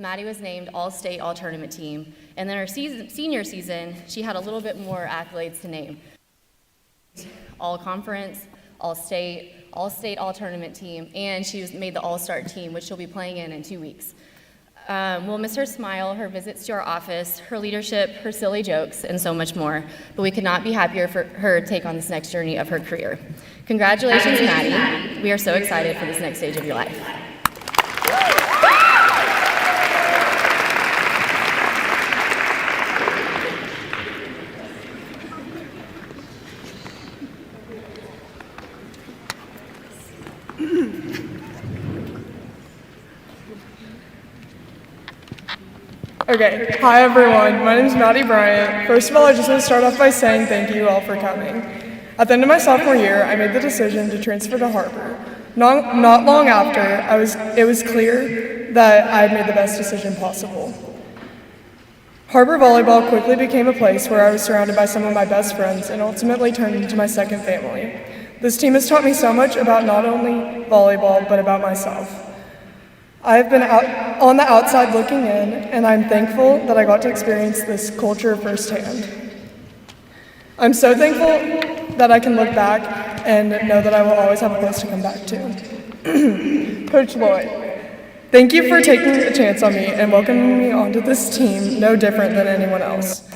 Maddie was named All-State, All-Tournament team, and then her senior season, she had a little bit more accolades to name. All-Conference, All-State, All-State, All-Tournament team, and she was made the All-Star team, which she'll be playing in 2 weeks. We'll miss her smile, her visits to our office, her leadership, her silly jokes, and so much more, but we could not be happier for her to take on this next journey of her career. Congratulations, Maddie. We are so excited for this next stage of your life. Okay, hi everyone, my name is Maddie Bryant. First of all, I just want to start off by saying thank you all for coming. At the end of my sophomore year, I made the decision to transfer to Har-Ber. Not long after, it was clear that I had made the best decision possible. Har-Ber volleyball quickly became a place where I was surrounded by some of my best friends and ultimately turned into my second family. This team has taught me so much about not only volleyball, but about myself. I have been on the outside looking in, and I'm thankful that I got to experience this culture firsthand. I'm so thankful that I can look back and know that I will always have a place to come back to. Coach Lloyd, thank you for taking a chance on me and welcoming me onto this team, no different than anyone else.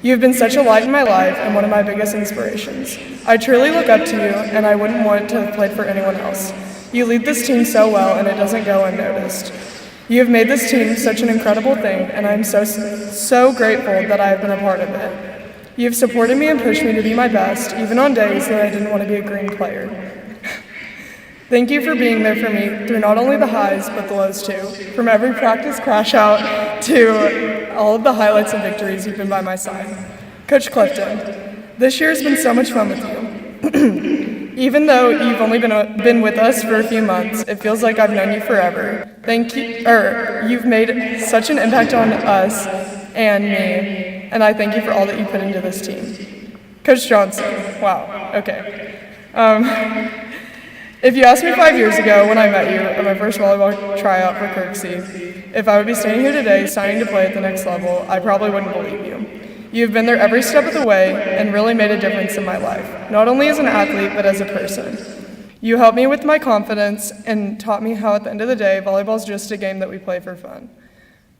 You have been such a light in my life and one of my biggest inspirations. I truly look up to you, and I wouldn't want to have played for anyone else. You lead this team so well, and it doesn't go unnoticed. You have made this team such an incredible thing, and I'm so grateful that I have been a part of it. You have supported me and pushed me to be my best, even on days that I didn't want to be a green player. Thank you for being there for me through not only the highs, but the lows too. From every practice crash out to all of the highlights and victories, you've been by my side. Coach Clifton, this year has been so much fun with you. Even though you've only been with us for a few months, it feels like I've known you forever. Thank you, you've made such an impact on us and me, and I thank you for all that you put into this team. Coach Johnson, wow, okay. If you asked me 5 years ago when I met you at my first volleyball tryout for Kirksey, if I would be standing here today signing to play at the next level, I probably wouldn't believe you. You've been there every step of the way and really made a difference in my life, not only as an athlete, but as a person. You helped me with my confidence and taught me how at the end of the day, volleyball is just a game that we play for fun.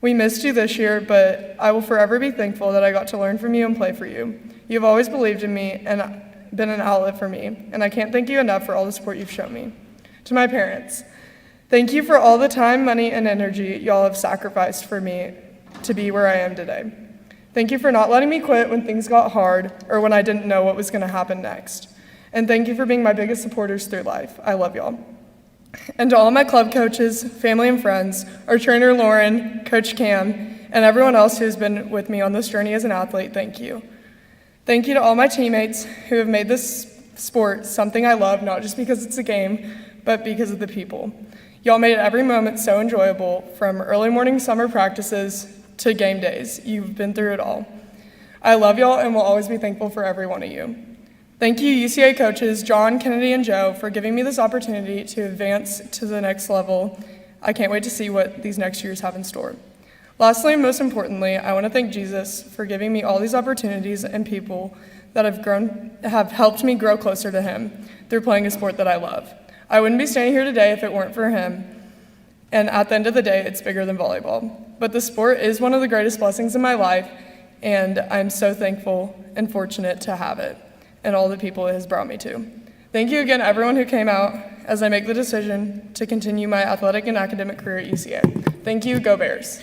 We missed you this year, but I will forever be thankful that I got to learn from you and play for you. You've always believed in me and been an outlet for me, and I can't thank you enough for all the support you've shown me. To my parents, thank you for all the time, money, and energy y'all have sacrificed for me to be where I am today. Thank you for not letting me quit when things got hard or when I didn't know what was going to happen next. And thank you for being my biggest supporters through life. I love y'all. And to all my club coaches, family and friends, our trainer Lauren, Coach Cam, and everyone else who has been with me on this journey as an athlete, thank you. Thank you to all my teammates who have made this sport something I love, not just because it's a game, but because of the people. Y'all made every moment so enjoyable, from early morning summer practices to game days. You've been through it all. I love y'all and will always be thankful for every one of you. Thank you, UCA coaches John, Kennedy, and Joe, for giving me this opportunity to advance to the next level. I can't wait to see what these next years have in store. Lastly, and most importantly, I want to thank Jesus for giving me all these opportunities and people that have helped me grow closer to him through playing a sport that I love. I wouldn't be standing here today if it weren't for him. And at the end of the day, it's bigger than volleyball. But the sport is one of the greatest blessings in my life, and I'm so thankful and fortunate to have it and all the people it has brought me to. Thank you again, everyone who came out as I make the decision to continue my athletic and academic career at UCA. Thank you, go Bears.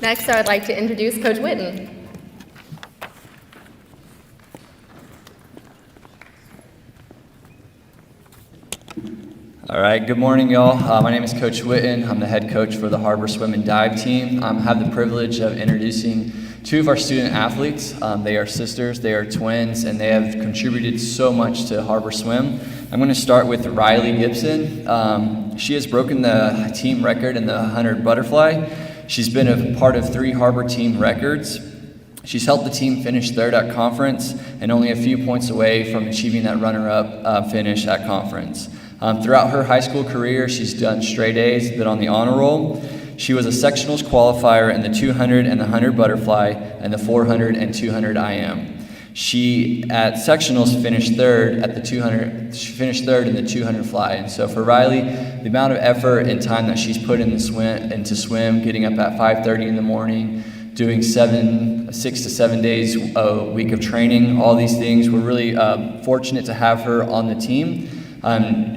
Next, I would like to introduce Coach Witten. All right, good morning, y'all. My name is Coach Witten. I'm the head coach for the Har-Ber swim and dive team. I have the privilege of introducing two of our student athletes. They are sisters, they are twins, and they have contributed so much to Har-Ber swim. I'm going to start with Riley Gibson. She has broken the team record in the 100 butterfly. She's been a part of 3 Har-Ber team records. She's helped the team finish third at conference and only a few points away from achieving that runner-up finish at conference. Throughout her high school career, she's done straight A's, been on the honor roll. She was a sectionals qualifier in the 200 and the 100 butterfly and the 400 and 200 IM. She, at sectionals, finished third at the 200. She finished third in the 200 fly. And so for Riley, the amount of effort and time that she's put in into swim, getting up at 5:30 in the morning, doing 6 to 7 days a week of training, all these things, we're really fortunate to have her on the team.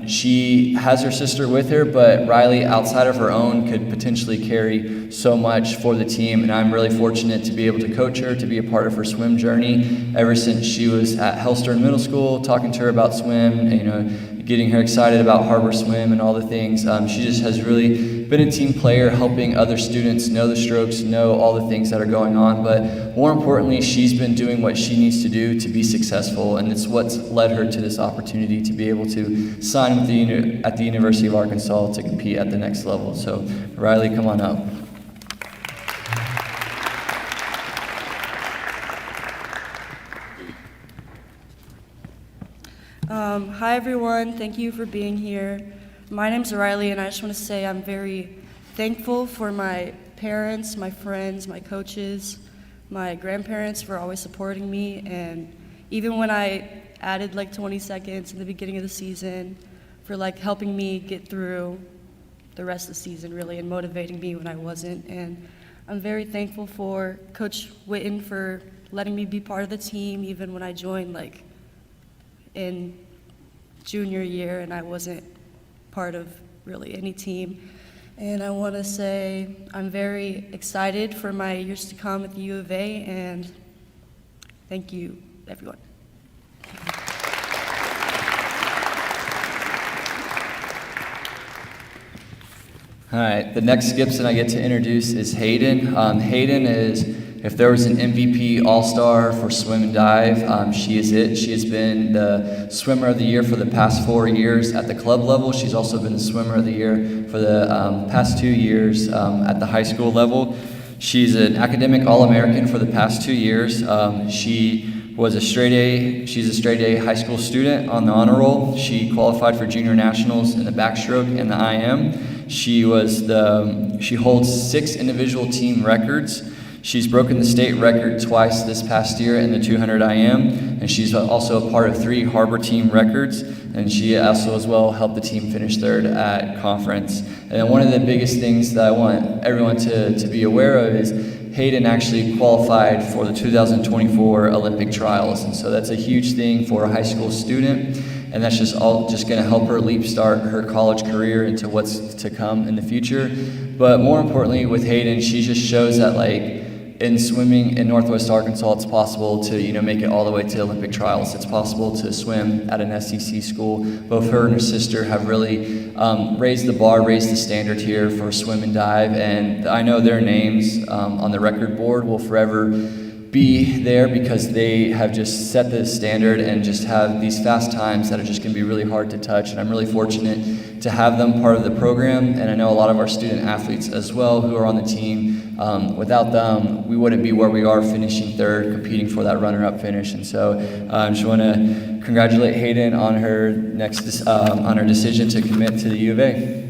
She has her sister with her, but Riley, outside of her own, could potentially carry so much for the team, and I'm really fortunate to be able to coach her, to be a part of her swim journey ever since she was at Hellstern Middle School, talking to her about swim, getting her excited about Har-Ber swim and all the things. She just has really been a team player, helping other students know the strokes, know all the things that are going on, but more importantly, she's been doing what she needs to do to be successful, and it's what's led her to this opportunity to be able to sign with at the University of Arkansas to compete at the next level. So, Riley, come on up. Hi everyone, thank you for being here. My name's Riley, and I just want to say I'm very thankful for my parents, my friends, my coaches, my grandparents for always supporting me, and even when I added like 20 seconds in the beginning of the season, for like helping me get through the rest of the season really and motivating me when I wasn't. And I'm very thankful for Coach Witten for letting me be part of the team even when I joined like in junior year and I wasn't part of really any team. And I want to say I'm very excited for my years to come at the U of A, and thank you, everyone. All right, the next Gibson I get to introduce is Hayden. Hayden is, if there was an MVP All-Star for swim and dive, she is it. She has been the swimmer of the year for the past 4 years at the club level. She's also been the swimmer of the year for the past 2 years at the high school level. She's an academic All-American for the past 2 years. She's a straight A high school student on the honor roll. She qualified for junior nationals in the backstroke and the IM. She holds 6 individual team records. She's broken the state record twice this past year in the 200 IM, and she's also a part of 3 Har-Ber team records, and she also as well helped the team finish third at conference. And one of the biggest things that I want everyone to be aware of is Hayden actually qualified for the 2024 Olympic trials, and so that's a huge thing for a high school student, and that's just going to help her leap start her college career into what's to come in the future. But more importantly, with Hayden, she just shows that in swimming in Northwest Arkansas, it's possible to make it all the way to Olympic trials. It's possible to swim at an SEC school. Both her and her sister have really raised the bar, raised the standard here for swim and dive, and I know their names on the record board will forever be there because they have just set the standard and just have these fast times that are just going to be really hard to touch. And I'm really fortunate to have them part of the program, and I know a lot of our student athletes as well who are on the team. Without them, we wouldn't be where we are, finishing third, competing for that runner-up finish. And so I just want to congratulate Hayden on her on her decision to commit to the U of A.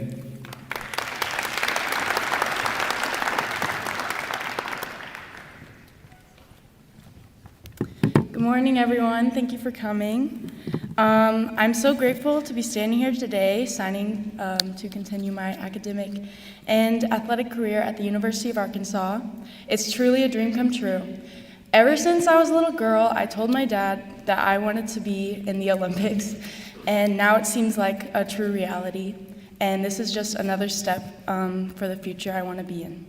Good morning, everyone. Thank you for coming. I'm so grateful to be standing here today, signing to continue my academic and athletic career at the University of Arkansas. It's truly a dream come true. Ever since I was a little girl, I told my dad that I wanted to be in the Olympics, and now it seems like a true reality. And this is just another step for the future I want to be in.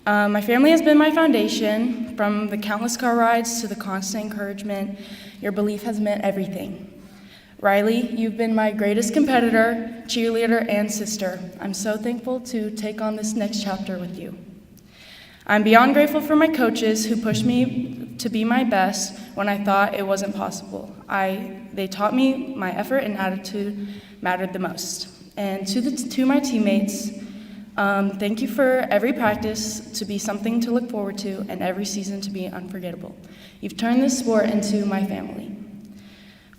My family has been my foundation. From the countless car rides to the constant encouragement, your belief has meant everything. Riley, you've been my greatest competitor, cheerleader, and sister. I'm so thankful to take on this next chapter with you. I'm beyond grateful for my coaches who pushed me to be my best when I thought it wasn't possible. They taught me my effort and attitude mattered the most. And to my teammates, Thank you for every practice to be something to look forward to and every season to be unforgettable. You've turned this sport into my family.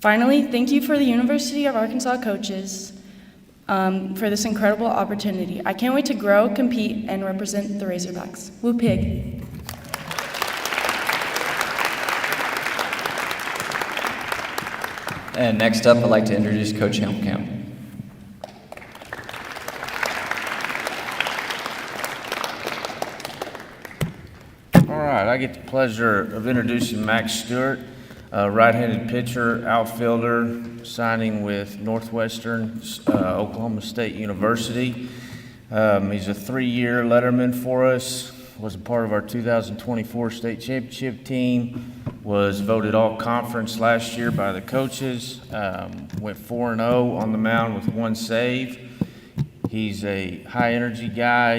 Finally, thank you for the University of Arkansas coaches for this incredible opportunity. I can't wait to grow, compete, and represent the Razorbacks. Woo Pig! And next up, I'd like to introduce Coach Helmkamp. All right, I get the pleasure of introducing Max Stewart, a right-handed pitcher, outfielder, signing with Northwestern Oklahoma State University. He's a 3-year letterman for us, was a part of our 2024 state championship team, was voted all-conference last year by the coaches, went 4-0 on the mound with 1 save. He's a high-energy guy,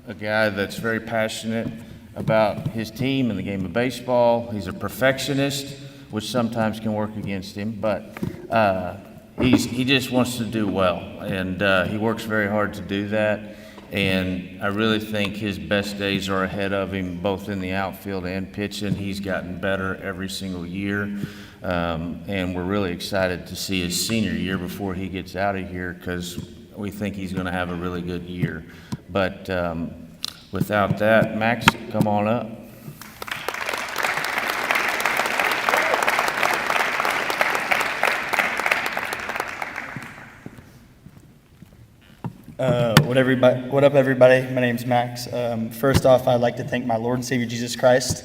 a guy that's very passionate about his team and the game of baseball. He's a perfectionist, which sometimes can work against him, but he just wants to do well, and he works very hard to do that. And I really think his best days are ahead of him, both in the outfield and pitching. He's gotten better every single year, and we're really excited to see his senior year before he gets out of here, because we think he's going to have a really good year. But without that, Max, come on up. What up, everybody? My name's Max. First off, I'd like to thank my Lord and Savior Jesus Christ.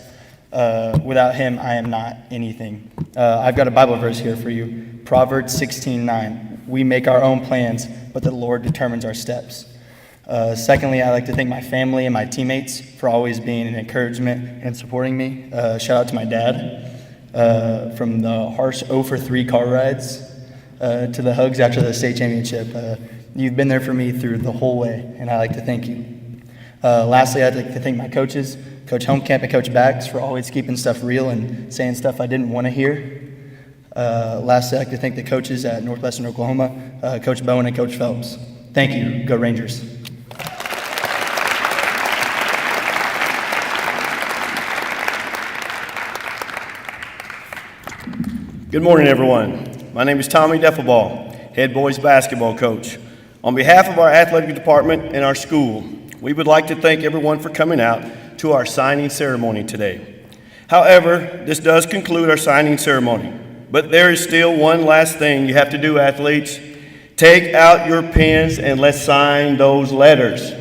Without him, I am not anything. I've got a Bible verse here for you. Proverbs 16:9. We make our own plans, but the Lord determines our steps. Secondly, I'd like to thank my family and my teammates for always being an encouragement and supporting me. Shout out to my dad from the harsh 0-for-3 car rides to the hugs after the state championship. You've been there for me through the whole way, and I'd like to thank you. Lastly, I'd like to thank my coaches, Coach Helmkamp and Coach Bax, for always keeping stuff real and saying stuff I didn't want to hear. Lastly, I'd like to thank the coaches at Northwestern Oklahoma, Coach Bowen and Coach Phelps. Thank you. Go Rangers. Good morning, everyone. My name is Tommy Deffelball, head boys basketball coach. On behalf of our athletic department and our school, we would like to thank everyone for coming out to our signing ceremony today. However, this does conclude our signing ceremony, but there is still one last thing you have to do, athletes. Take out your pens and let's sign those letters.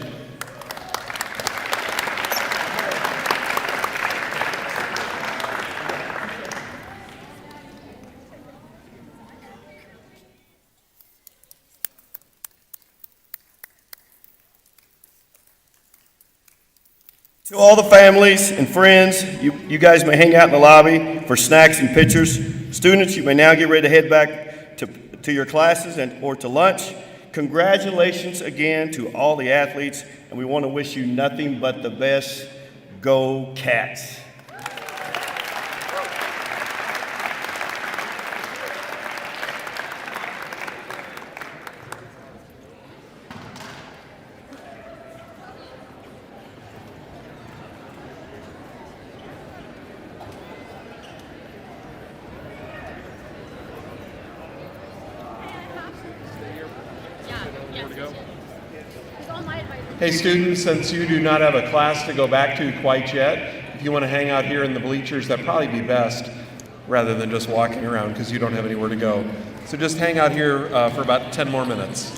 To all the families and friends, you guys may hang out in the lobby for snacks and pictures. Students, you may now get ready to head back to your classes or to lunch. Congratulations again to all the athletes, and we want to wish you nothing but the best. Go Cats! Hey students, since you do not have a class to go back to quite yet, if you want to hang out here in the bleachers, that'd probably be best rather than just walking around because you don't have anywhere to go. So just hang out here for about 10 more minutes.